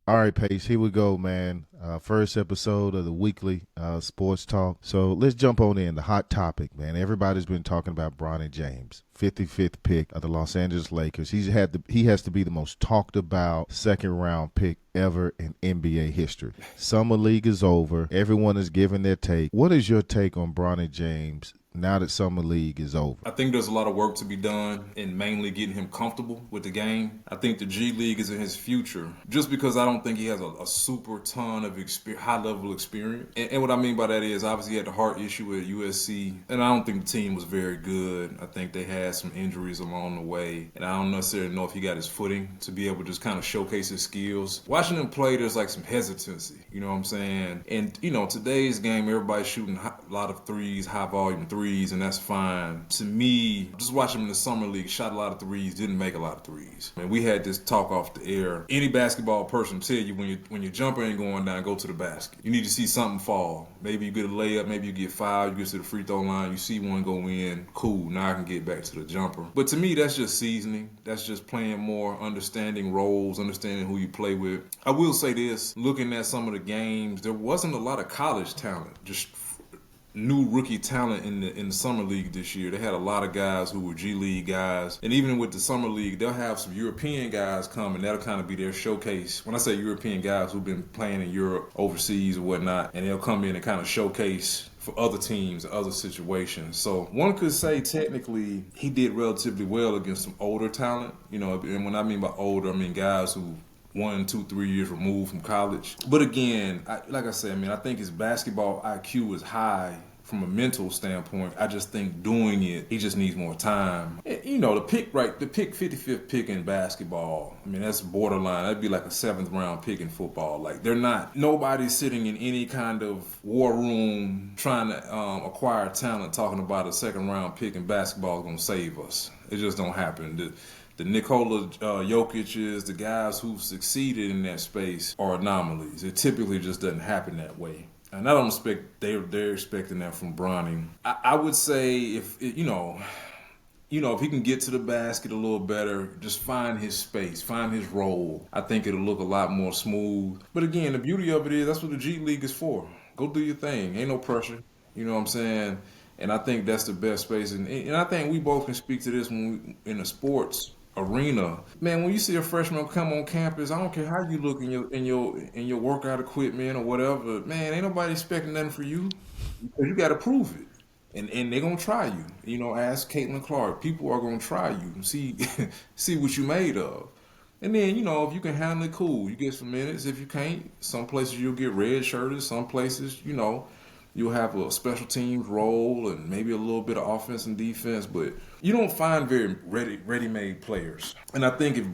All right, Pace, here we go, man. First episode of the weekly sports talk. So let's jump on in. The hot topic, man. Everybody's been talking about Bronny James, 55th pick of the Los Angeles Lakers. He has to be the most talked about second round pick ever in NBA history. Summer League is over. Everyone is giving their take. What is your take on Bronny James now that Summer League is over? I think there's a lot of work to be done in mainly getting him comfortable with the game. I think the G League is in his future just because I don't think he has a super ton of high level experience. And what I mean by that is obviously he had the heart issue at USC, and I don't think the team was very good. I think they had some injuries along the way, and I don't necessarily know if he got his footing to be able to just kind of showcase his skills. Watching him play, there's like some hesitancy, you know what I'm saying? And, today's game, everybody's shooting a lot of threes, high volume threes, and that's fine. To me, just watching him in the summer league, shot a lot of threes, didn't make a lot of threes. I mean, we had this talk off the air. Any basketball person tell you when your jumper ain't going down, go to the basket. You need to see something fall. Maybe you get a layup, maybe you get fouled, you get to the free throw line, you see one go in, cool, now I can get back to the jumper. But to me, that's just seasoning. That's just playing more, understanding roles, understanding who you play with. I will say this, looking at some of the games, there wasn't a lot of college talent, just new rookie talent in the summer league this year. They had a lot of guys who were G League guys, and even with the summer league, they'll have some European guys come, and that'll kind of be their showcase. When I say European guys who've been playing in Europe, overseas or whatnot, and they'll come in and kind of showcase for other teams, other situations. So one could say technically he did relatively well against some older talent, and when I mean by older, I mean guys who 1, 2, 3 years removed from college. But again, like I said, I think his basketball IQ is high from a mental standpoint. I just think doing it, he just needs more time. And, the pick 55th pick in basketball, that's borderline. That'd be like a 7th round pick in football. Like nobody's sitting in any kind of war room trying to acquire talent talking about a 2nd round pick in basketball is going to save us. It just don't happen. The Nikola Jokic's, the guys who've succeeded in that space are anomalies. It typically just doesn't happen that way. And I don't expect they're expecting that from Bronny. I would say if he can get to the basket a little better, just find his space, find his role, I think it'll look a lot more smooth. But again, the beauty of it is that's what the G League is for. Go do your thing. Ain't no pressure. You know what I'm saying? And I think that's the best space. And I think we both can speak to this when we in the sports arena. Man, when you see a freshman come on campus, I don't care how you look in your workout equipment or whatever, man, ain't nobody expecting nothing for you. Because you gotta prove it. And they're gonna try you. Ask Caitlin Clark. People are gonna try you and see see what you made of. And then, if you can handle it, cool. You get some minutes. If you can't, some places you'll get red shirted, some places, you'll have a special teams role and maybe a little bit of offense and defense, but you don't find very ready-made players. And I think if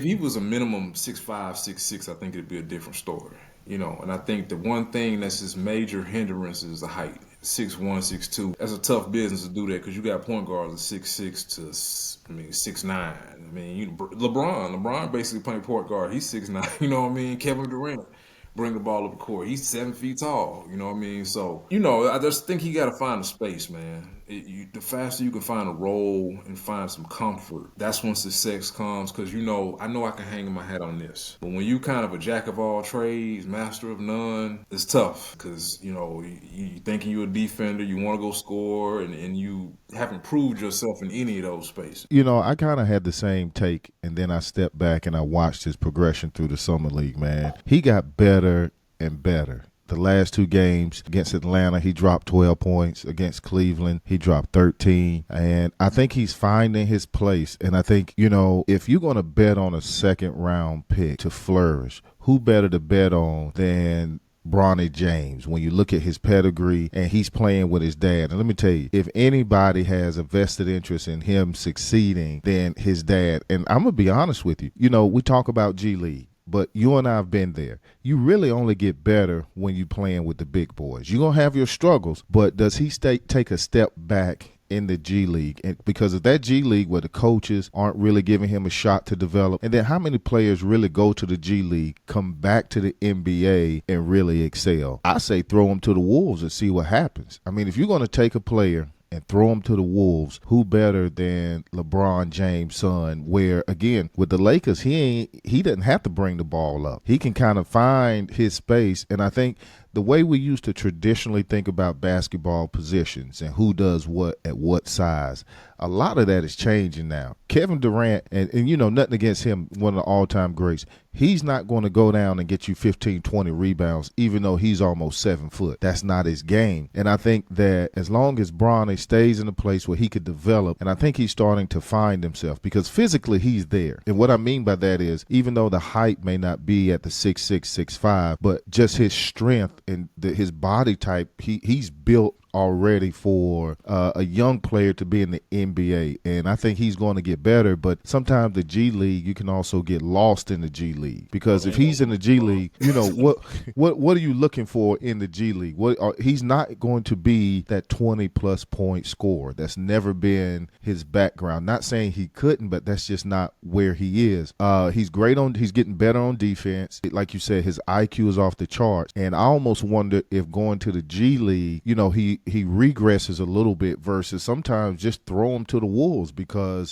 he was a minimum 6'5", 6'6", I think it'd be a different story. And I think the one thing that's his major hindrance is the height. 6'1", 6'2". That's a tough business to do that because you got point guards of 6'6" to 6'9". LeBron basically playing point guard. He's 6'9". You know what I mean? Kevin Durant bring the ball up the court. He's 7 feet tall. You know what I mean? So, I just think he got to find a space, man. The faster you can find a role and find some comfort, that's when success comes. Because, I know I can hang my hat on this. But when you kind of a jack of all trades, master of none, it's tough. Because, you thinking you're a defender, you want to go score, and you haven't proved yourself in any of those spaces. I kind of had the same take, and then I stepped back and I watched his progression through the summer league, man. He got better and better. The last 2 games against Atlanta, he dropped 12 points. Against Cleveland, he dropped 13. And I think he's finding his place. And I think, if you're going to bet on a 2nd round pick to flourish, who better to bet on than Bronny James when you look at his pedigree and he's playing with his dad? And let me tell you, if anybody has a vested interest in him succeeding, then his dad. And I'm going to be honest with you. We talk about G League, but you and I have been there. You really only get better when you're playing with the big boys. You're going to have your struggles, but does he take a step back in the G League? And because of that G League where the coaches aren't really giving him a shot to develop, and then how many players really go to the G League, come back to the NBA, and really excel? I say throw him to the Wolves and see what happens. If you're going to take a player and throw him to the wolves, who better than LeBron James' son? Where again with the Lakers, he doesn't have to bring the ball up. He can kind of find his space, and I think the way we used to traditionally think about basketball positions and who does what at what size, a lot of that is changing now. Kevin Durant, and nothing against him, one of the all-time greats, he's not going to go down and get you 15, 20 rebounds, even though he's almost 7 foot. That's not his game. And I think that as long as Bronny stays in a place where he could develop, and I think he's starting to find himself because physically he's there. And what I mean by that is, even though the height may not be at the 6'6", 6'5", but just his strength and his body type, he's built already for a young player to be in the NBA, and I think he's going to get better. But sometimes the G League, you can also get lost in the G League, because if he's in the G League, what are you looking for in the G League? He's not going to be that 20-plus point scorer. That's never been his background. Not saying he couldn't, but that's just not where he is. He's getting better on defense. Like you said, his IQ is off the charts, and I almost wonder if going to the G League, he regresses a little bit versus sometimes just throw him to the wolves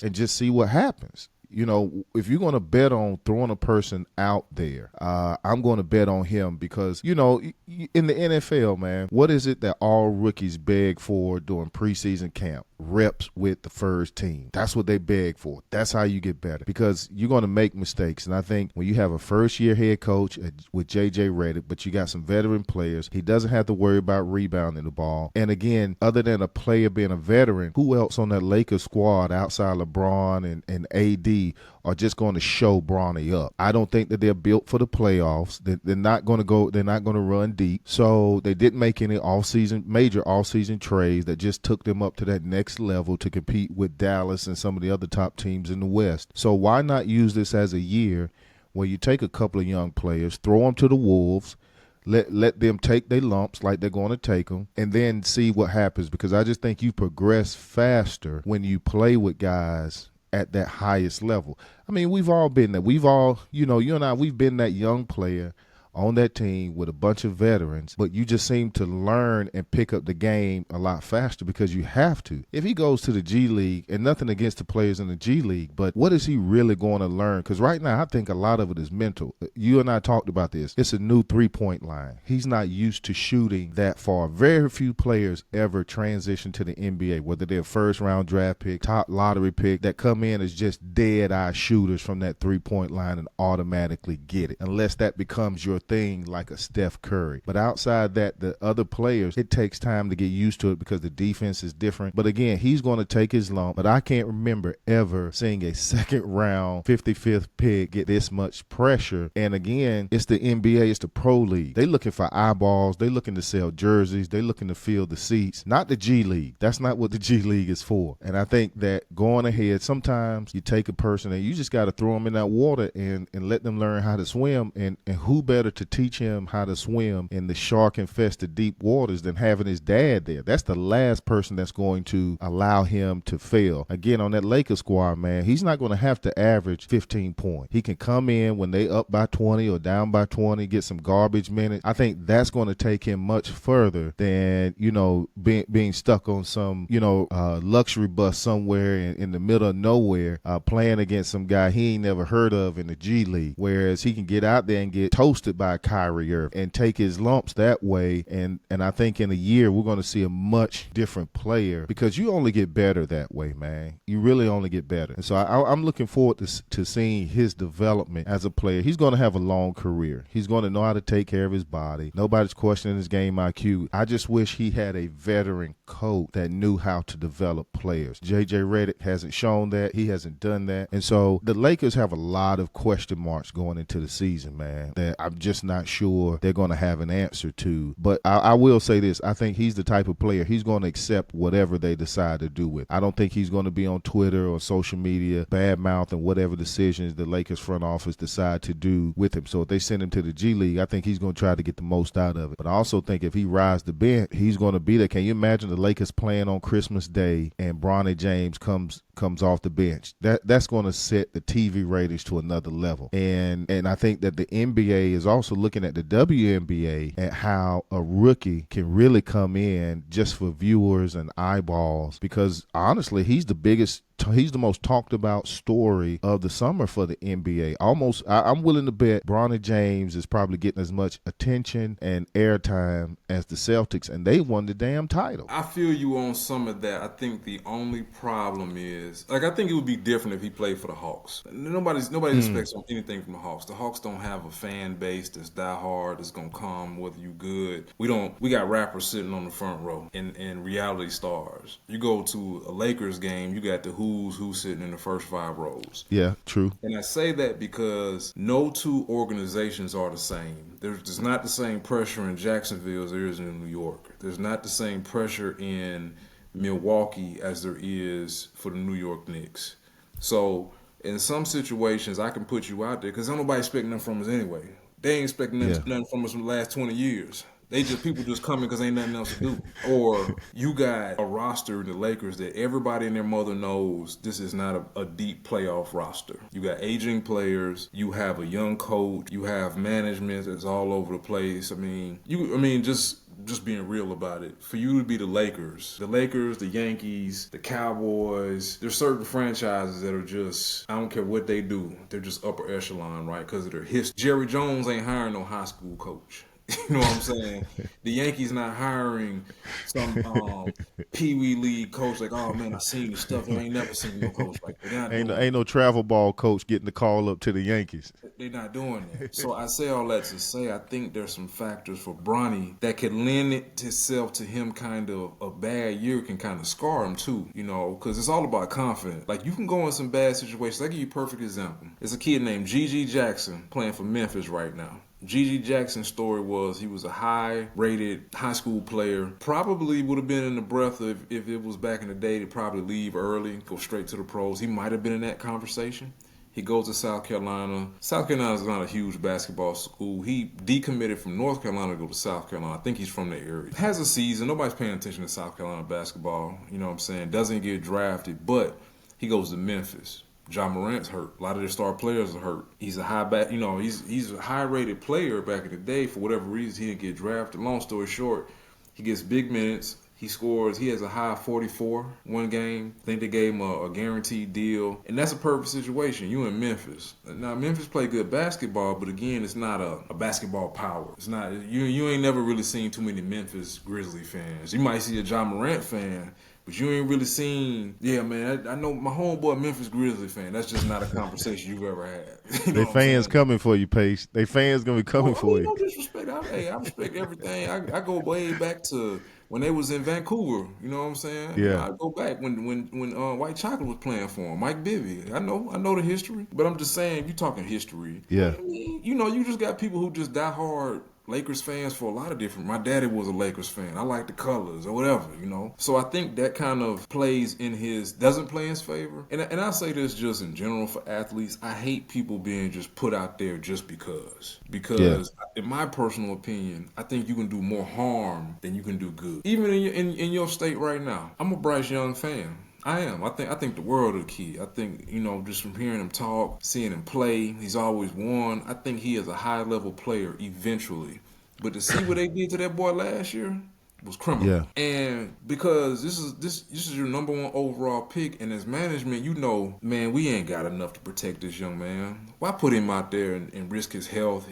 and just see what happens. If you're going to bet on throwing a person out there, I'm going to bet on him because, in the NFL, man, what is it that all rookies beg for during preseason camp? Reps with the first team. That's what they beg for. That's how you get better, because you're going to make mistakes. And I think when you have a first-year head coach with J.J. Redick, but you got some veteran players, he doesn't have to worry about rebounding the ball. And again, other than a player being a veteran, who else on that Lakers squad outside LeBron and AD are just going to show Bronny up? I don't think that they're built for the playoffs. They're not going to go. They're not going to run deep. So they didn't make any major off-season trades that just took them up to that next level to compete with Dallas and some of the other top teams in the West. So why not use this as a year where you take a couple of young players, throw them to the wolves, let them take their lumps like they're going to take them, and then see what happens, because I just think you progress faster when you play with guys at that highest level. I mean, we've all been there. We've all, you and I, we've been that young player on that team with a bunch of veterans, but you just seem to learn and pick up the game a lot faster because you have to. If he goes to the G League, and nothing against the players in the G League, but what is he really going to learn? Because right now I think a lot of it is mental. You and I talked about this. It's a new three-point line. He's not used to shooting that far. Very few players ever transition to the NBA, whether they're first-round draft pick, top lottery pick, that come in as just dead-eye shooters from that three-point line and automatically get it, unless that becomes your thing like a Steph Curry. But outside that, the other players, it takes time to get used to it because the defense is different. But again, he's going to take his lump. But I can't remember ever seeing a second round 55th pick get this much pressure. And again, it's the NBA, it's the pro league. They looking for eyeballs. They looking to sell jerseys. They looking to fill the seats. Not the G League. That's not what the G League is for. And I think that going ahead, sometimes you take a person and you just got to throw them in that water and let them learn how to swim. And who better to teach him how to swim in the shark-infested deep waters than having his dad there? That's the last person that's going to allow him to fail. Again, on that Lakers squad, man, he's not going to have to average 15 points. He can come in when they up by 20 or down by 20, get some garbage minutes. I think that's going to take him much further than, being stuck on some, luxury bus somewhere in the middle of nowhere, playing against some guy he ain't never heard of in the G League, whereas he can get out there and get toasted by Kyrie Irving and take his lumps that way. And I think in a year we're going to see a much different player, because you only get better that way, man. You really only get better. And so I'm looking forward to seeing his development as a player. He's going to have a long career. He's going to know how to take care of his body. Nobody's questioning his game IQ. I just wish he had a veteran coach that knew how to develop players. J.J. Redick hasn't shown that. He hasn't done that. And so the Lakers have a lot of question marks going into the season, man, that I'm just not sure they're going to have an answer to. But I will say this. I think he's the type of player, he's going to accept whatever they decide to do with. I don't think he's going to be on Twitter or social media bad-mouthing whatever decisions the Lakers front office decide to do with him. So if they send him to the G League, I think he's going to try to get the most out of it. But I also think if he rides the bench, he's going to be there. Can you imagine the Lakers playing on Christmas Day and Bronny James comes off the bench? That's going to set the TV ratings to another level. And I think that the NBA is also also looking at the WNBA and how a rookie can really come in just for viewers and eyeballs, because honestly, he's the most talked about story of the summer for the NBA. I'm willing to bet Bronny James is probably getting as much attention and airtime as the Celtics, and they won the damn title. I feel you on some of that. I think the only problem is, like, I think it would be different if he played for the Hawks. Nobody expects anything from the Hawks. The Hawks don't have a fan base that's diehard, that's gonna come whether you good. We got rappers sitting on the front row and reality stars. You go to a Lakers game, you got the who's who sitting in the first 5 rows. Yeah, true. And I say that because no two organizations are the same. There's not the same pressure in Jacksonville as there is in New York. There's not the same pressure in Milwaukee as there is for the New York Knicks. So in some situations, I can put you out there because nobody expecting nothing from us anyway. They ain't expecting nothing from us in the last 20 years. People just coming because ain't nothing else to do. Or you got a roster in the Lakers that everybody and their mother knows this is not a deep playoff roster. You got aging players. You have a young coach. You have management that's all over the place. Just being real about it, for you to be the Lakers, the Yankees, the Cowboys, there's certain franchises that are just, I don't care what they do, they're just upper echelon, right? Because of their history. Jerry Jones ain't hiring no high school coach. You know what I'm saying? The Yankees not hiring some Pee Wee League coach like, oh man, I seen the stuff. I ain't never seen no coach like that. Ain't no travel ball coach getting the call up to the Yankees. They're not doing that. So I say all that to say I think there's some factors for Bronny that could lend itself to him. Kind of a bad year can kind of scar him too, you know, because it's all about confidence. Like, you can go in some bad situations. I'll give you a perfect example. There's a kid named Gigi Jackson playing for Memphis right now. Gigi Jackson's story was he was a high-rated high school player. Probably would have been in the breath of, if it was back in the day, to probably leave early, go straight to the pros. He might have been in that conversation. He goes to South Carolina. South Carolina is not a huge basketball school. He decommitted from North Carolina to go to South Carolina. I think he's from the area. Has a season. Nobody's paying attention to South Carolina basketball. You know what I'm saying? Doesn't get drafted, but he goes to Memphis. Ja Morant's hurt. A lot of their star players are hurt. He's a he's a high-rated player back in the day. For whatever reason, he didn't get drafted. Long story short, he gets big minutes. He scores. He has a high 44 one game. I think they gave him a guaranteed deal. And that's a perfect situation. You in Memphis. Now, Memphis play good basketball, but again, it's not a basketball power. It's not. You ain't never really seen too many Memphis Grizzly fans. You might see a Ja Morant fan, but you ain't really seen, man, I know my homeboy Memphis Grizzly fan. That's just not a conversation you've ever had. They fans coming for you, Pace. They fans going to be coming for you. No disrespect. I respect everything. I go way back to when they was in Vancouver. You know what I'm saying? Yeah. I go back when White Chocolate was playing for him. Mike Bibby. I know the history. But I'm just saying, you talking history. Yeah. You just got people who just die hard Lakers fans for a lot of different. My daddy was a Lakers fan. I like the colors or whatever, you know. So I think that kind of doesn't play in his favor. And I say this just in general for athletes. I hate people being just put out there just because. Because in my personal opinion, I think you can do more harm than you can do good. Even in your state right now, I'm a Bryce Young fan. I am. I think the world of the kid. I think, just from hearing him talk, seeing him play, he's always won. I think he is a high-level player eventually. But to see what they did to that boy last year was criminal. Yeah. And because this is your number one overall pick, and as management, man, we ain't got enough to protect this young man. Why put him out there and risk his health,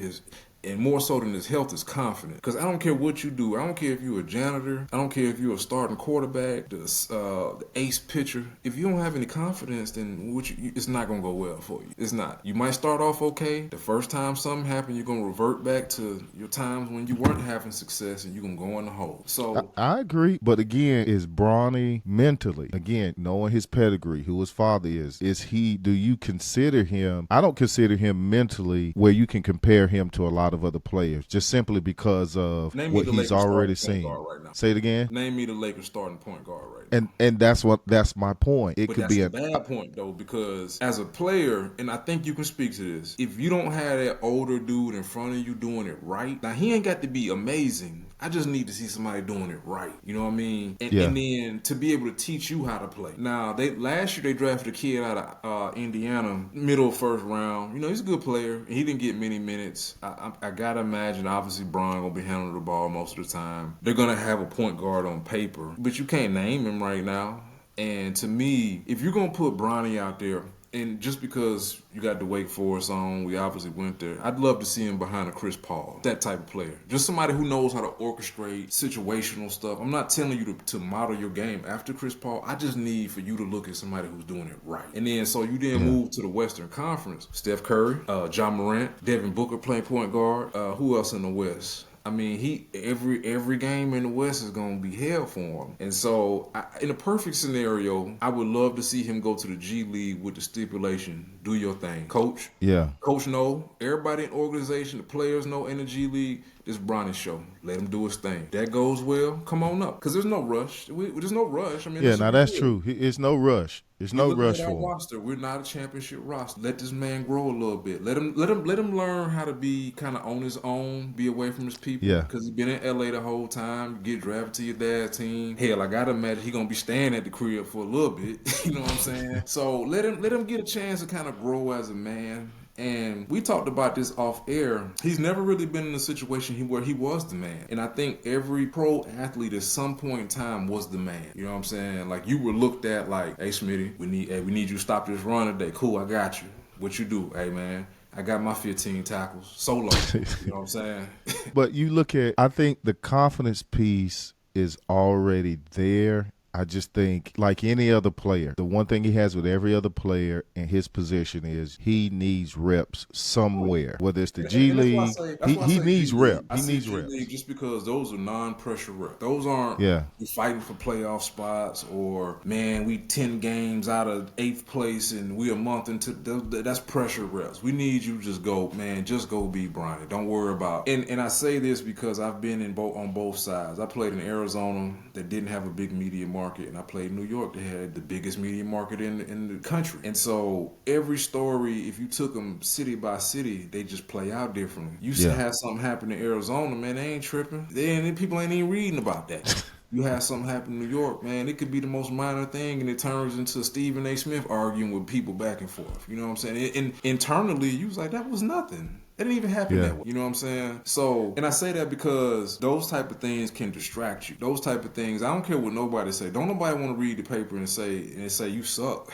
and more so than his health, is confidence. Because I don't care what you do. I don't care if you're a janitor. I don't care if you're a starting quarterback, the ace pitcher. If you don't have any confidence, then it's not going to go well for you. It's not. You might start off okay. The first time something happened, you're going to revert back to your times when you weren't having success, and you're going to go in the hole. So I agree. But again, is Bronny mentally, again, knowing his pedigree, who his father is do you consider him, I don't consider him mentally where you can compare him to a lot of other players, just simply because of what he's already seen. Right, say it again. Name me the Lakers starting point guard right now. And that's my point. It could be a bad point though, because as a player, and I think you can speak to this, if you don't have that older dude in front of you doing it right, now he ain't got to be amazing. I just need to see somebody doing it right. You know what I mean? And then to be able to teach you how to play. Now, last year they drafted a kid out of Indiana, middle first round. He's a good player, and he didn't get many minutes. I I gotta imagine, obviously, Bron gonna be handling the ball most of the time. They're gonna have a point guard on paper, but you can't name him right now. And to me, if you're gonna put Bronny out there, and just because you got the Wake Forest on, we obviously went there. I'd love to see him behind a Chris Paul, that type of player. Just somebody who knows how to orchestrate situational stuff. I'm not telling you to model your game after Chris Paul. I just need for you to look at somebody who's doing it right. And then so you then move to the Western Conference. Steph Curry, John Morant, Devin Booker playing point guard. Who else in the West? I mean, he every game in the West is gonna be hell for him, and so in a perfect scenario, I would love to see him go to the G League with the stipulation: do your thing, coach. Yeah. Coach know, everybody in the organization, the players know in the G League. This Bronny show, let him do his thing. That goes well, come on up, because there's no rush. There's no rush. I mean, Yeah, now that's true. It's no rush. There's no rush at for our him. roster. We're not a championship roster. Let this man grow a little bit. Let him learn how to be kind of on his own, be away from his people. Yeah. Because he's been in LA the whole time. You get drafted to your dad's team. Hell, I gotta imagine he gonna be staying at the crib for a little bit. You know what I'm saying? So let him get a chance to kind of grow as a man. And we talked about this off air. He's never really been in a situation where he was the man. And I think every pro athlete at some point in time was the man. You know what I'm saying? Like, you were looked at like, hey, Smitty, we need you to stop this run today. Cool, I got you. What you do? Hey, man, I got my 15 tackles solo. You know what I'm saying? But you look at, I think the confidence piece is already there. I just think, like any other player, the one thing he has with every other player in his position is he needs reps somewhere. Whether it's the G League, he needs reps. He needs reps. Just because those are non-pressure reps. Those aren't we fighting for playoff spots or, man, we 10 games out of 8th place and we a month into that's pressure reps. We need you to just go, man, just go be Bronny. Don't worry about it. And I say this because I've been on both sides. I played in Arizona that didn't have a big media market, and I played in New York that had the biggest media market in the country. And so every story, if you took them city by city, they just play out differently. You have something happen in Arizona, man, they ain't tripping. People ain't even reading about that. You have something happen in New York, man, it could be the most minor thing, and it turns into Stephen A. Smith arguing with people back and forth. You know what I'm saying? And internally, you was like, that was nothing. It didn't even happen that way. You know what I'm saying? So, and I say that because those type of things can distract you. Those type of things, I don't care what nobody say. Don't nobody want to read the paper and say you suck.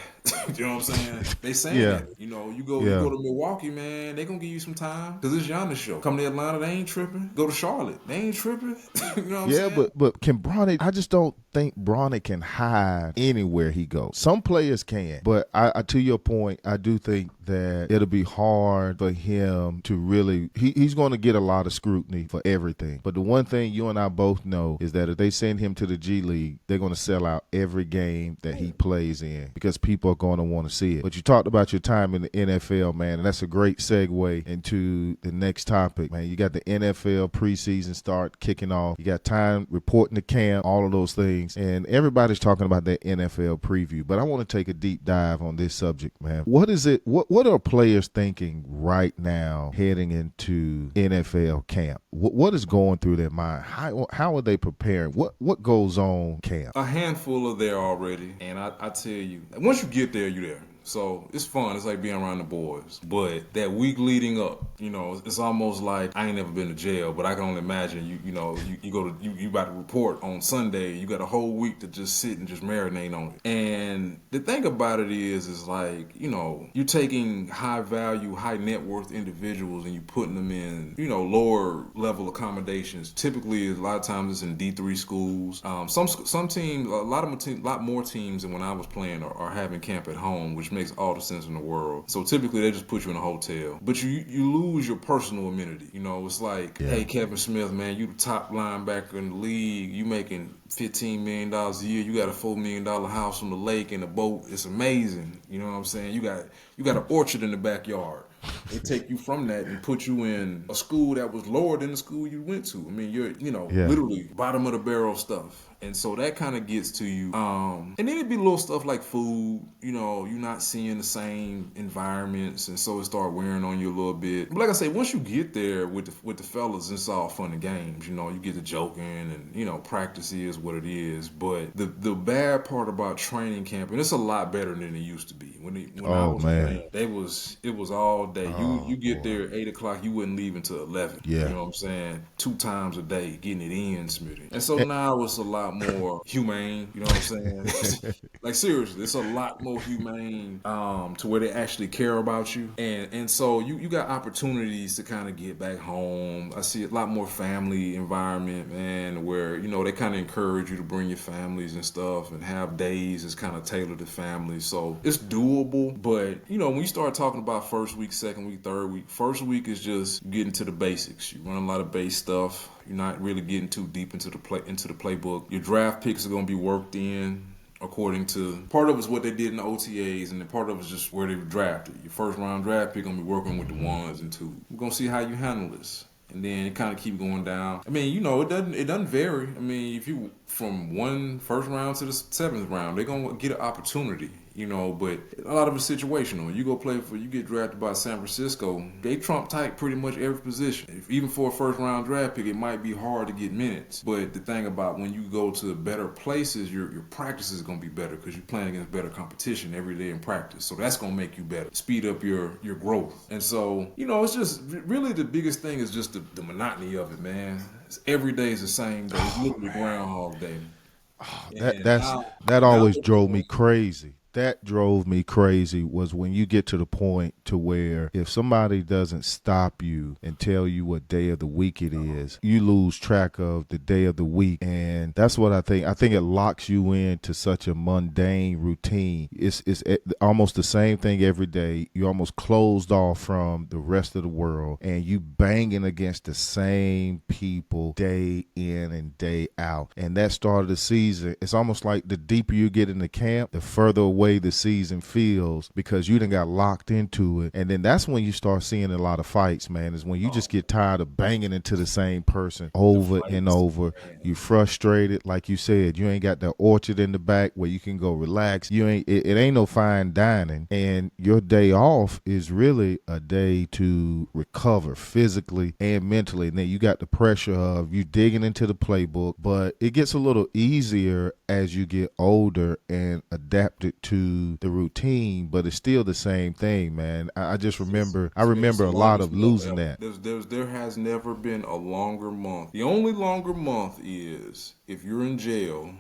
You know what I'm saying? They saying that. You know, you go to Milwaukee, man, they gonna give you some time because it's Giannis show. Come to Atlanta, they ain't tripping. Go to Charlotte, they ain't tripping. You know what I'm saying? Yeah, but can Bronny? I just don't think Bronny can hide anywhere he goes. Some players can, but I to your point, I do think that it'll be hard for him to really. He's going to get a lot of scrutiny for everything. But the one thing you and I both know is that if they send him to the G League, they're going to sell out every game that he plays in because people are going to want to see it. But you talked about your time in the NFL, man, and that's a great segue into the next topic, man. You got the NFL preseason start kicking off. You got time reporting to camp, all of those things, and everybody's talking about that NFL preview. But I want to take a deep dive on this subject, man. What is it? What are players thinking right now heading into NFL camp? What is going through their mind? How are they preparing? What goes on camp? A handful are there already, and I tell you, once you get there, you're there. So it's fun. It's like being around the boys. But that week leading up, you know, it's almost like I ain't never been to jail, but I can only imagine you about to report on Sunday. You got a whole week to just sit and just marinate on it. And the thing about it is like, you know, you're taking high value, high net worth individuals and you putting them in, you know, lower level accommodations. Typically, a lot of times it's in D3 schools. Some teams, a lot more teams than when I was playing are having camp at home, which makes all the sense in the world. So typically they just put you in a hotel, but you lose your personal amenity. You know, it's like, hey, Kevin Smith, man, you the top linebacker in the league. You making $15 million a year. You got a $4 million house on the lake and a boat. It's amazing. You know what I'm saying? You got an orchard in the backyard. They take you from that and put you in a school that was lower than the school you went to. I mean, you're, literally bottom of the barrel stuff. And so that kind of gets to you. And then it'd be little stuff like food, you're not seeing the same environments, and so it start wearing on you a little bit. But like I say, once you get there with the fellas, it's all fun and games. You get to joking, and practice is what it is. But the bad part about training camp, and it's a lot better than it used to be. When I Oh was man. playing, it was all day. You Oh get boy. there at 8 o'clock, you wouldn't leave until 11. You Yeah. know what I'm saying? 2 times a day, getting it in, Smitty. And so Eh, now it's a lot more humane. You know what I'm saying? Like seriously, it's a lot more humane to where they actually care about you, and so you got opportunities to kind of get back home. I see a lot more family environment, man, where they kind of encourage you to bring your families and stuff, and have days that's kind of tailored to families. So it's doable, but when you start talking about first week, second week, third week, first week is just getting to the basics. You run a lot of base stuff. You're not really getting too deep into the playbook. Your draft picks are going to be worked in according to, part of it's what they did in the OTAs, and then part of it's just where they were drafted. Your first round draft pick gonna be working with the ones and twos. We're gonna see how you handle this. And then it kind of keep going down. I mean, it doesn't vary. I mean, if you from one first round to the seventh round, they're gonna get an opportunity. But a lot of it's situational. You get drafted by San Francisco, they trump tight pretty much every position. Even for a first round draft pick, it might be hard to get minutes. But the thing about when you go to better places, your practice is going to be better because you're playing against better competition every day in practice. So that's going to make you better, speed up your growth. And so, it's just really the biggest thing is just the monotony of it, man. Every day is the same day. It's literally Groundhog Day. That And that's now, that now always drove me crazy. That drove me crazy was when you get to the point to where if somebody doesn't stop you and tell you what day of the week it is, you lose track of the day of the week. And that's what I think. I think it locks you into such a mundane routine. It's almost the same thing every day. You're almost closed off from the rest of the world, and you banging against the same people day in and day out. And that started the season. It's almost like the deeper you get in the camp, the further away the season feels because you done got locked into it. And then that's when you start seeing a lot of fights, man, is when you just get tired of banging into the same person the over and fights, over. man. You frustrated, like you said, you ain't got the orchard in the back where you can go relax. It ain't no fine dining, and your day off is really a day to recover physically and mentally. And then you got the pressure of you digging into the playbook, but it gets a little easier as you get older and adapted to the routine, but it's still the same thing, man. I just remember It's the a lot longest of month losing ever. that. There has never been a longer month. The only longer month is if you're in jail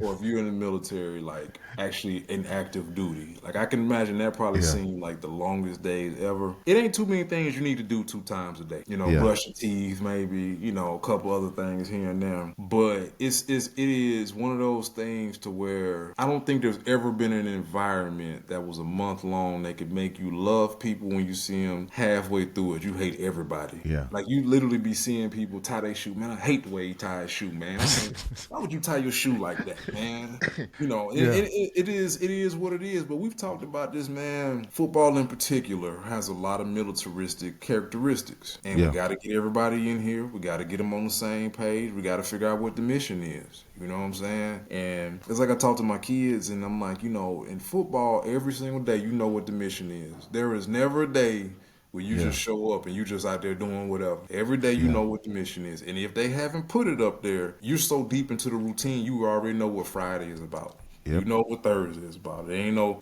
or if you're in the military, like actually in active duty. Like I can imagine that probably Yeah. seemed like the longest days ever. It ain't too many things you need to do 2 times a day. Yeah. Brush your teeth, maybe, a couple other things here and there. But it is one of those things to where I don't think there's ever been an environment that was a month long that could make you love people when you see them. Halfway through it, you hate everybody. Yeah. Like you literally be seeing people tie their shoe. Man, I hate the way he tie his shoe, man. I can't, why would you tie your shoe like that, man? Yeah. It is what it is. But we've talked about this, man. Football in particular has a lot of militaristic characteristics, and we Yeah. got to get everybody in here. We got to get them on the same page. We got to figure out what the mission is. You know what I'm saying? And it's like I talk to my kids, and I'm like, in football, every single day, you know what the mission is. There is never a day where you Yeah. just show up and you just out there doing whatever. Every day you Yeah. know what the mission is. And if they haven't put it up there, you're so deep into the routine, you already know what Friday is about. You Yep. know what Thursday is about. It ain't no.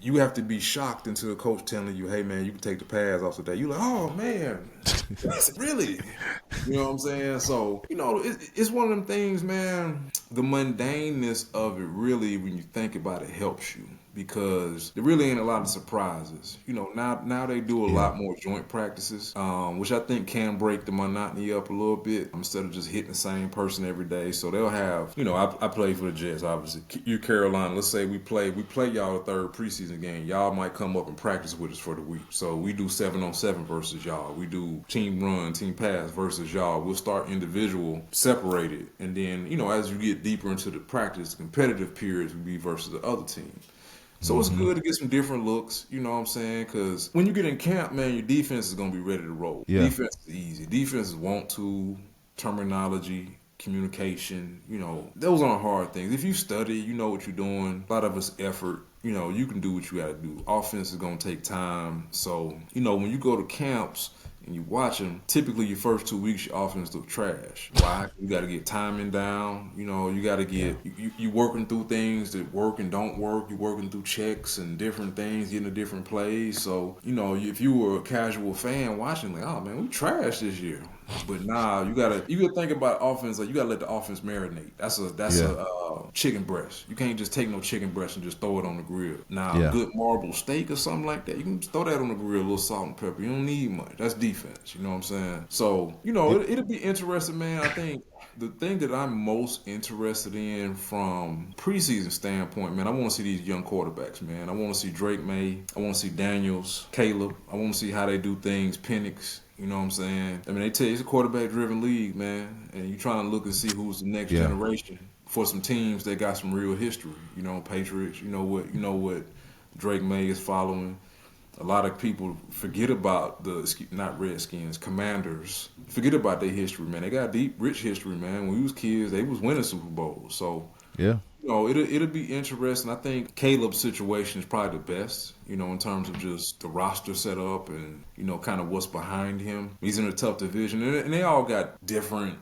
You have to be shocked into the coach telling you, "Hey man, you can take the pads off today." You like, "Oh man, really?" You know what I'm saying? So it's one of them things, man. The mundaneness of it really, when you think about it, helps you. Because there really ain't a lot of surprises. Now they do a Yeah. lot more joint practices, which I think can break the monotony up a little bit instead of just hitting the same person every day. So they'll have, I play for the Jets, obviously. You're Carolina. Let's say we play y'all the third preseason game. Y'all might come up and practice with us for the week. So we do 7-on-7 versus y'all. We do team run, team pass versus y'all. We'll start individual, separated, and then as you get deeper into the practice, competitive periods will be versus the other team. So it's good to get some different looks, you know what I'm saying? Because when you get in camp, man, your defense is going to be ready to roll. Yeah. Defense is easy. Defense is want to, terminology, communication. Those aren't hard things. If you study, you know what you're doing. A lot of it's effort. You can do what you got to do. Offense is going to take time. So, when you go to camps and you watch them, typically your first 2 weeks, your offense look trash. Why? You got to get timing down. You got to get, you working through things that work and don't work. You working through checks and different things, getting to different plays. So, if you were a casual fan watching, like, oh man, we trash this year. But nah, you gotta think about offense. Like, you gotta let the offense marinate. That's a chicken breast. You can't just take no chicken breast and just throw it on the grill. Now, a good marble steak or something like that, you can just throw that on the grill, a little salt and pepper. You don't need much. That's defense. You know what I'm saying? So, it'll be interesting, man. I think the thing that I'm most interested in from preseason standpoint, man, I want to see these young quarterbacks, man. I want to see Drake May. I want to see Daniels, Caleb. I want to see how they do things. Penix. You know what I'm saying? I mean, they tell you it's a quarterback-driven league, man, and you're trying to look and see who's the next generation for some teams that got some real history. Patriots. You know what Drake May is following. A lot of people forget about not Redskins, Commanders. Forget about their history, man. They got deep, rich history, man. When we was kids, they was winning Super Bowls. So it'll be interesting. I think Caleb's situation is probably the best, in terms of just the roster setup and, kind of what's behind him. He's in a tough division, and they all got different,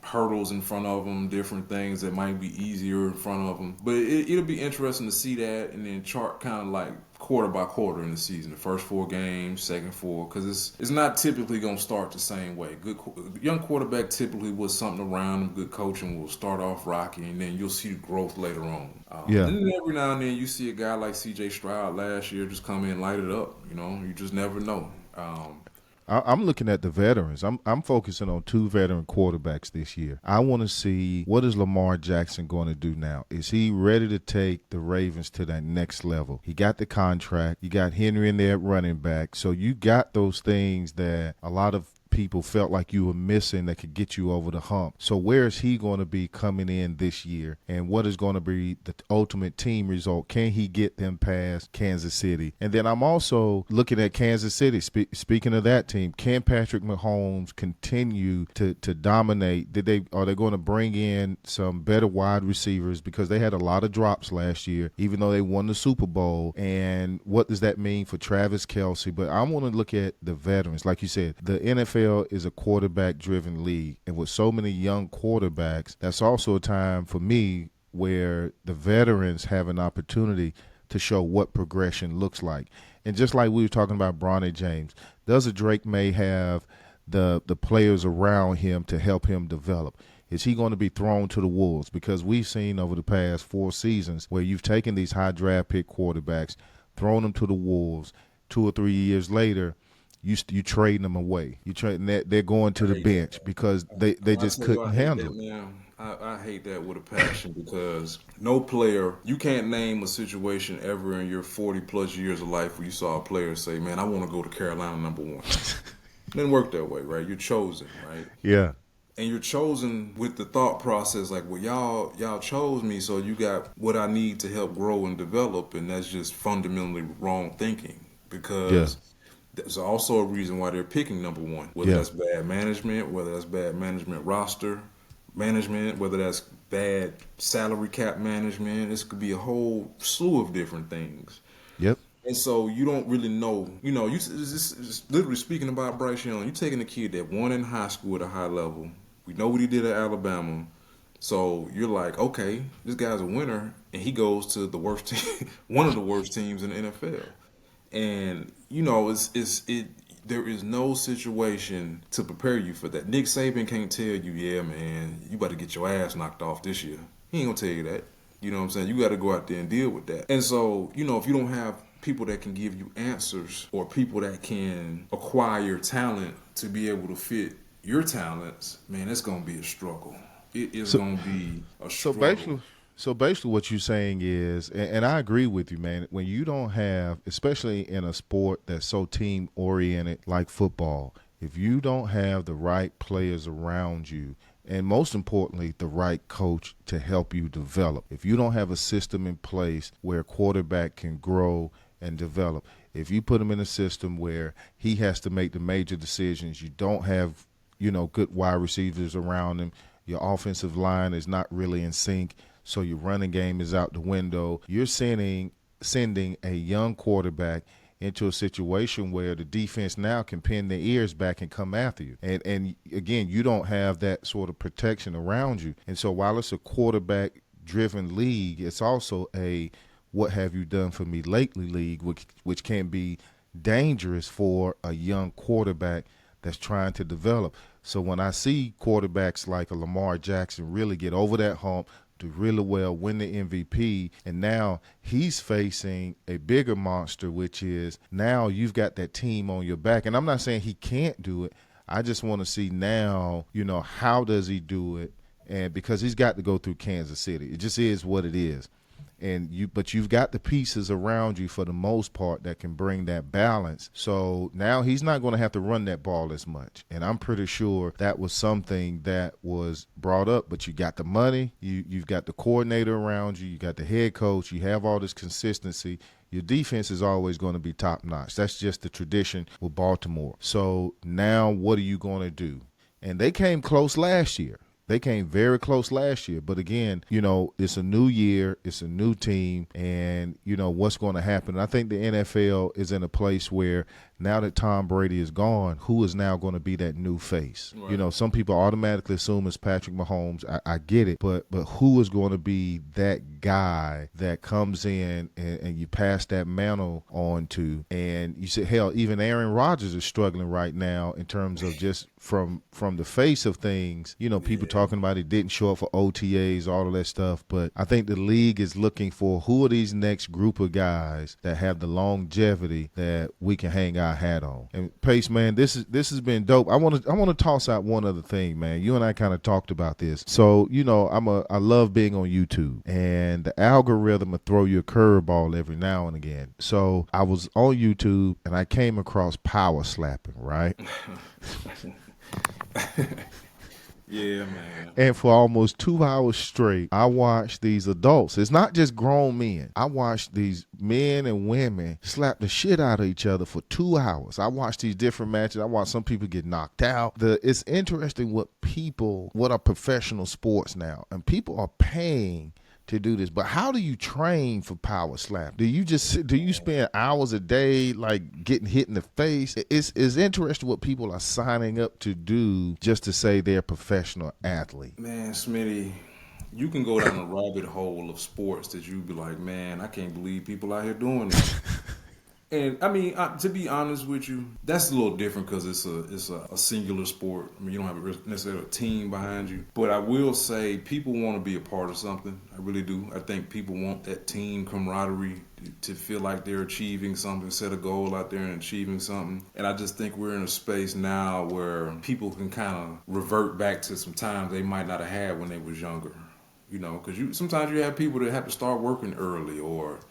hurdles in front of them, different things that might be easier in front of them. But it'll be interesting to see that and then chart kind of like quarter by quarter in the season, the first 4 games, second 4, because it's not typically going to start the same way. Young quarterback typically with something around him, good coaching will start off rocky, and then you'll see growth later on. And then every now and then you see a guy like C.J. Stroud last year just come in and light it up. You just never know. I'm looking at the veterans. I'm focusing on 2 veteran quarterbacks this year. I want to see, what is Lamar Jackson going to do now? Is he ready to take the Ravens to that next level? He got the contract. You got Henry in there at running back. So you got those things that a lot of people felt like you were missing that could get you over the hump. So where is he going to be coming in this year, and what is going to be the ultimate team result? Can he get them past Kansas City? And then I'm also looking at Kansas City. Speaking of that team, can Patrick Mahomes continue to dominate? Are they going to bring in some better wide receivers, because they had a lot of drops last year, even though they won the Super Bowl? And what does that mean for Travis Kelce? But I want to look at the veterans. Like you said, the NFL is a quarterback-driven league, and with so many young quarterbacks, that's also a time for me where the veterans have an opportunity to show what progression looks like. And just like we were talking about Bronny James, does a Drake May have the players around him to help him develop? Is he going to be thrown to the wolves? Because we've seen over the past 4 seasons where you've taken these high draft pick quarterbacks, thrown them to the wolves, 2 or 3 years later, you trading them away. They're going to the bench because they just couldn't handle it. I hate that with a passion, because no player, you can't name a situation ever in your 40-plus years of life where you saw a player say, man, I want to go to Carolina #1. It didn't work that way, right? You're chosen, right? Yeah. And you're chosen with the thought process like, well, y'all chose me, so you got what I need to help grow and develop, and that's just fundamentally wrong thinking, because there's also a reason why they're picking #1, whether that's bad management, whether that's bad management roster management, whether that's bad salary cap management. This could be a whole slew of different things. Yep. And so you don't really know. You just literally speaking about Bryce Young, you're taking a kid that won in high school at a high level. We know what he did at Alabama. So you're like, okay, this guy's a winner, and he goes to the worst team, one of the worst teams in the NFL. And there is no situation to prepare you for that. Nick Saban can't tell you, yeah, man, you better get your ass knocked off this year. He ain't gonna tell you that. You know what I'm saying? You got to go out there and deal with that. And so, if you don't have people that can give you answers, or people that can acquire talent to be able to fit your talents, man, it's gonna be a struggle. It is gonna be a struggle. So basically what you're saying is, and I agree with you, man, when you don't have, especially in a sport that's so team-oriented like football, if you don't have the right players around you, and most importantly, the right coach to help you develop, if you don't have a system in place where a quarterback can grow and develop, if you put him in a system where he has to make the major decisions, you don't have good wide receivers around him, Your offensive line is not really in sync, so your running game is out the window. You're sending a young quarterback into a situation where the defense now can pin their ears back and come after you. And again, you don't have that sort of protection around you. And so while it's a quarterback driven league, it's also a what have you done for me lately league, which can be dangerous for a young quarterback that's trying to develop. So when I see quarterbacks like a Lamar Jackson really get over that hump, do really well, win the MVP, and now he's facing a bigger monster, which is now you've got that team on your back. And I'm not saying he can't do it. I just want to see now, how does he do it? And because he's got to go through Kansas City. It just is what it is. But you've got the pieces around you for the most part that can bring that balance. So now he's not going to have to run that ball as much. And I'm pretty sure that was something that was brought up. But you got the money, you've got the coordinator around you, you got the head coach, you have all this consistency. Your defense is always going to be top notch. That's just the tradition with Baltimore. So now what are you going to do? And they came close last year. They came very close last year. But again, it's a new year, it's a new team, and what's going to happen. I think the NFL is in a place where now that Tom Brady is gone, who is now going to be that new face? Right. Some people automatically assume it's Patrick Mahomes. I get it, but who is going to be that guy that comes in and you pass that mantle on to? And you say, hell, even Aaron Rodgers is struggling right now in terms of just from the face of things. People talking about he didn't show up for OTAs, all of that stuff. But I think the league is looking for who are these next group of guys that have the longevity that we can hang our hat on. And Pace, man, this has been dope. I want to toss out one other thing, man. You and I kind of talked about this. So I love being on YouTube, and the algorithm will throw you a curveball every now and again. So I was on YouTube and I came across power slapping, right? Yeah, man. And for almost 2 hours straight, I watched these adults. It's not just grown men. I watched these men and women slap the shit out of each other for 2 hours. I watched these different matches. I watched some people get knocked out. It's interesting what are professional sports now. And people are paying to do this. But how do you train for power slap? Do you spend hours a day like getting hit in the face? It's interesting what people are signing up to do just to say they're a professional athlete. Man, Smitty, you can go down a rabbit hole of sports that you'd be like, man, I can't believe people out here doing this. And I mean, to be honest with you, that's a little different because it's a singular sport. I mean, you don't have necessarily a team behind you. But I will say, people want to be a part of something. I really do. I think people want that team camaraderie to feel like they're achieving something, set a goal out there and achieving something. And I just think we're in a space now where people can kind of revert back to some times they might not have had when they was younger. Because sometimes you have people that have to start working early or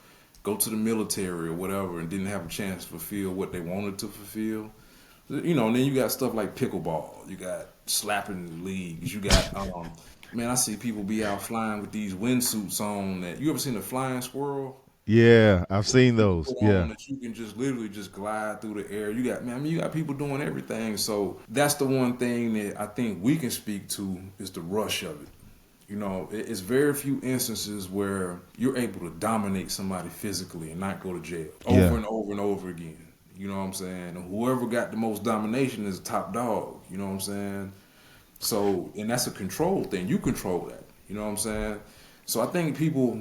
go to the military or whatever and didn't have a chance to fulfill what they wanted to fulfill. And then you got stuff like pickleball. You got slapping leagues. You got, man, I see people be out flying with these windsuits on. You ever seen a flying squirrel? Yeah, I've seen those. Yeah. That you can just literally just glide through the air. You got people doing everything. So that's the one thing that I think we can speak to is the rush of it. It's very few instances where you're able to dominate somebody physically and not go to jail over and over and over again. You know what I'm saying? And whoever got the most domination is the top dog. You know what I'm saying? So, and that's a control thing. You control that. You know what I'm saying? So I think people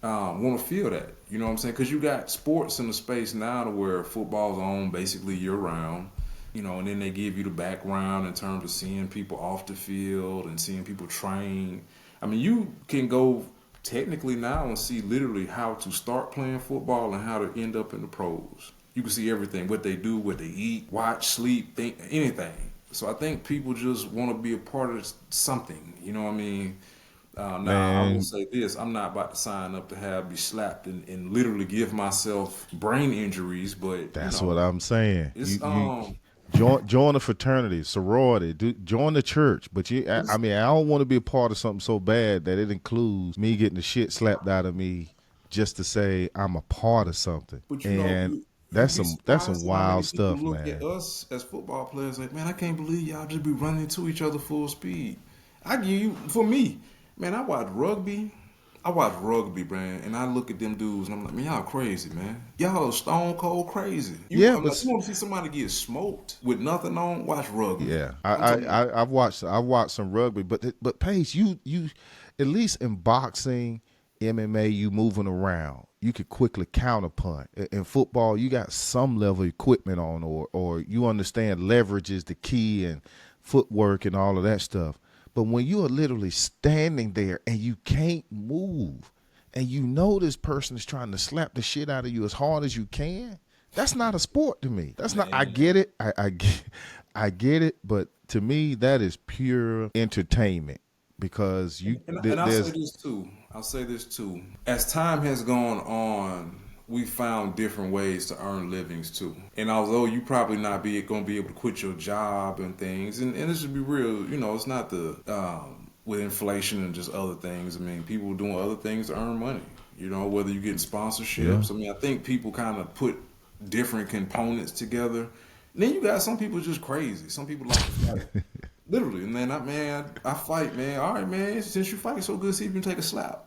want to feel that. You know what I'm saying? Because you got sports in the space now to where football's on basically year round. And then they give you the background in terms of seeing people off the field and seeing people train. I mean, you can go technically now and see literally how to start playing football and how to end up in the pros. You can see everything, what they do, what they eat, watch, sleep, think, anything. So I think people just want to be a part of something. You know what I mean? Now, I will say this. I'm not about to sign up to be slapped and literally give myself brain injuries. But that's what I'm saying. Join a fraternity, sorority, join the church. But I don't want to be a part of something so bad that it includes me getting the shit slapped out of me just to say I'm a part of something. But that's some wild stuff, man. Look at us as football players like, man, I can't believe y'all just be running into each other full speed. I give you for me, man. I watch rugby, man, and I look at them dudes and I'm like, man, y'all crazy, man. Y'all are stone cold crazy. Yeah, I'm like, you want to see somebody get smoked with nothing on? Watch rugby. yeah. I'm talking about. I've watched some rugby, but Pace, you at least in boxing, MMA, you moving around. You could quickly counterpunt. In football, you got some level of equipment on, or you understand leverage is the key and footwork and all of that stuff. But when you are literally standing there and you can't move, and you know this person is trying to slap the shit out of you as hard as you can, that's not a sport to me. That's not. I Man. get it. I get it. But to me, that is pure entertainment because And I'll say there's this too. I'll say this too. As time has gone on, we found different ways to earn livings too. And although you probably not be going to be able to quit your job and things, and it should be real, it's not the with inflation and just other things. I mean, people doing other things to earn money. Whether you're getting yeah. sponsorships. I mean, I think people kind of put different components together. And then you got some people just crazy. Some people like to fight. Literally, man. I fight, man. All right, man. Since you fight so good, see if you can take a slap.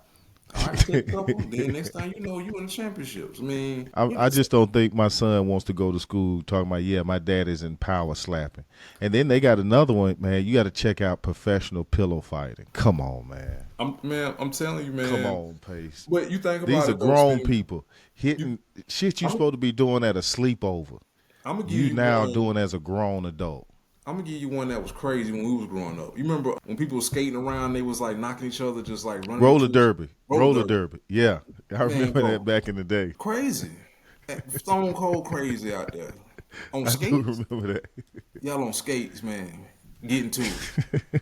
All right, take a couple. Then next thing you know, you in the championships. I mean, I just don't think my son wants to go to school talking about, yeah, my dad is in power slapping. And then they got another one, man. You got to check out professional pillow fighting. Come on, man. I'm telling you, Come man. on, Pace. But you think These about are it though, grown Steve. people You, hitting shit you I'm, supposed to be doing at a sleepover. I'm gonna give You you now one. doing as a grown adult. I'm gonna give you one that was crazy when we was growing up. You remember when people were skating around, they was like knocking each other, just like running Roller into derby. roller Roller derby. derby. Yeah. I Man, remember that bro, back in the day. crazy, stone cold crazy out there on I do skates. remember that. Y'all on skates, man, getting to it.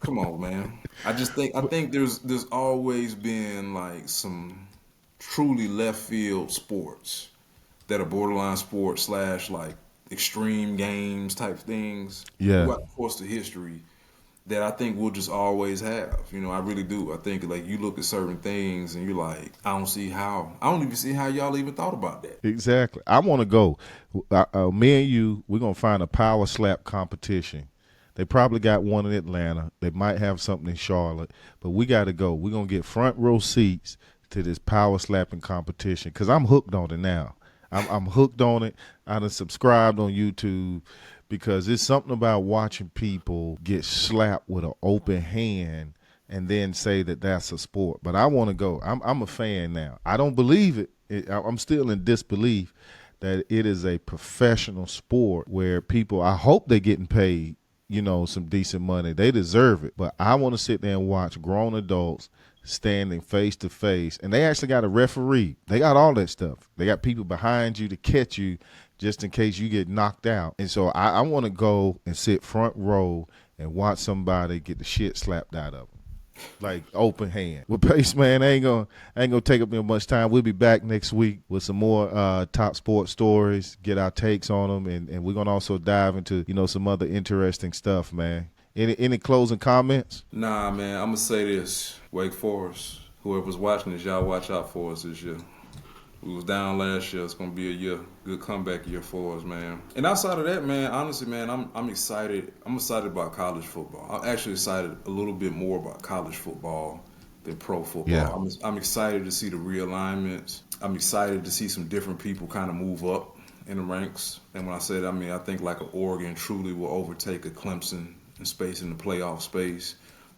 Come on, man. I think there's always been like some truly left field sports that are borderline sports slash like extreme games type things Yeah. throughout the course of history that I think we'll just always have. I really do. I think like you look at certain things and you're like, I don't even see how y'all even thought about that. Exactly. I want to go. Me and you, we're going to find a power slap competition. They probably got one in Atlanta. They might have something in Charlotte, but we got to go. We're going to get front row seats to this power slapping competition because I'm hooked on it now. I'm hooked on it. I done subscribed on YouTube because it's something about watching people get slapped with an open hand and then say that that's a sport. But I want to go. I'm a fan now. I don't believe it. I'm still in disbelief that it is a professional sport where people, I hope they're getting paid, some decent money. They deserve it. But I want to sit there and watch grown adults standing face to face. And they actually got a referee. They got all that stuff. They got people behind you to catch you just in case you get knocked out. And so I want to go and sit front row and watch somebody get the shit slapped out of them. Like open hand. Well, Pace, man, I ain't gonna take up much time. We'll be back next week with some more top sports stories, get our takes on them, and we're gonna also dive into some other interesting stuff, man. Any closing comments? Nah, man, I'm gonna say this: Wake Forest, whoever's watching this, y'all watch out for us this year. We was down last year. It's gonna be a year, good comeback year for us, man. And outside of that, man, honestly, man, I'm excited. I'm excited about college football. I'm actually excited a little bit more about college football than pro Yeah. football. I'm excited to see the realignments. I'm excited to see some different people kind of move up in the ranks. And when I say that, I mean I think like an Oregon truly will overtake a Clemson in space in the playoff space.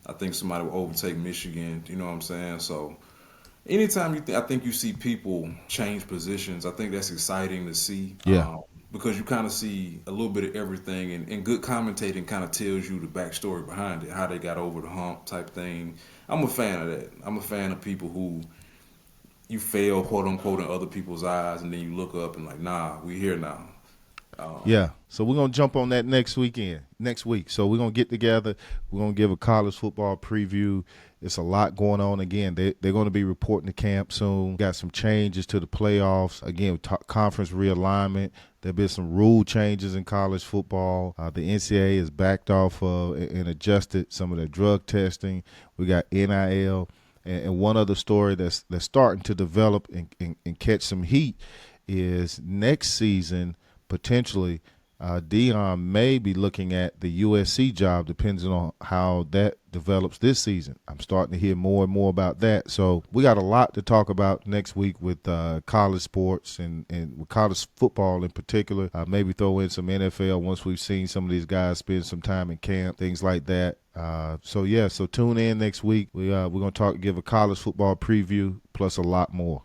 I think somebody will overtake Michigan. You know what I'm saying? So. Anytime I think you see people change positions, I think that's exciting to see. Yeah. Because you kind of see a little bit of everything, and good commentating kind of tells you the backstory behind it, how they got over the hump type thing. I'm a fan of that. I'm a fan of people who you fail, quote unquote, in other people's eyes, and then you look up and like, nah, we here now. Yeah. So we're gonna jump on that next week. So we're gonna get together. We're gonna give a college football preview. It's a lot going on. Again, they're going to be reporting to camp soon. Got some changes to the playoffs. Again, conference realignment. There'll be some rule changes in college football. The NCAA has backed off and adjusted some of their drug testing. We got NIL. And one other story that's starting to develop and catch some heat is next season, potentially, Dion may be looking at the USC job, depending on how that develops this season. I'm starting to hear more and more about that. So we got a lot to talk about next week with college sports and with college football in particular. Maybe throw in some NFL once we've seen some of these guys spend some time in camp, things like that. So tune in next week. We're going to give a college football preview plus a lot more.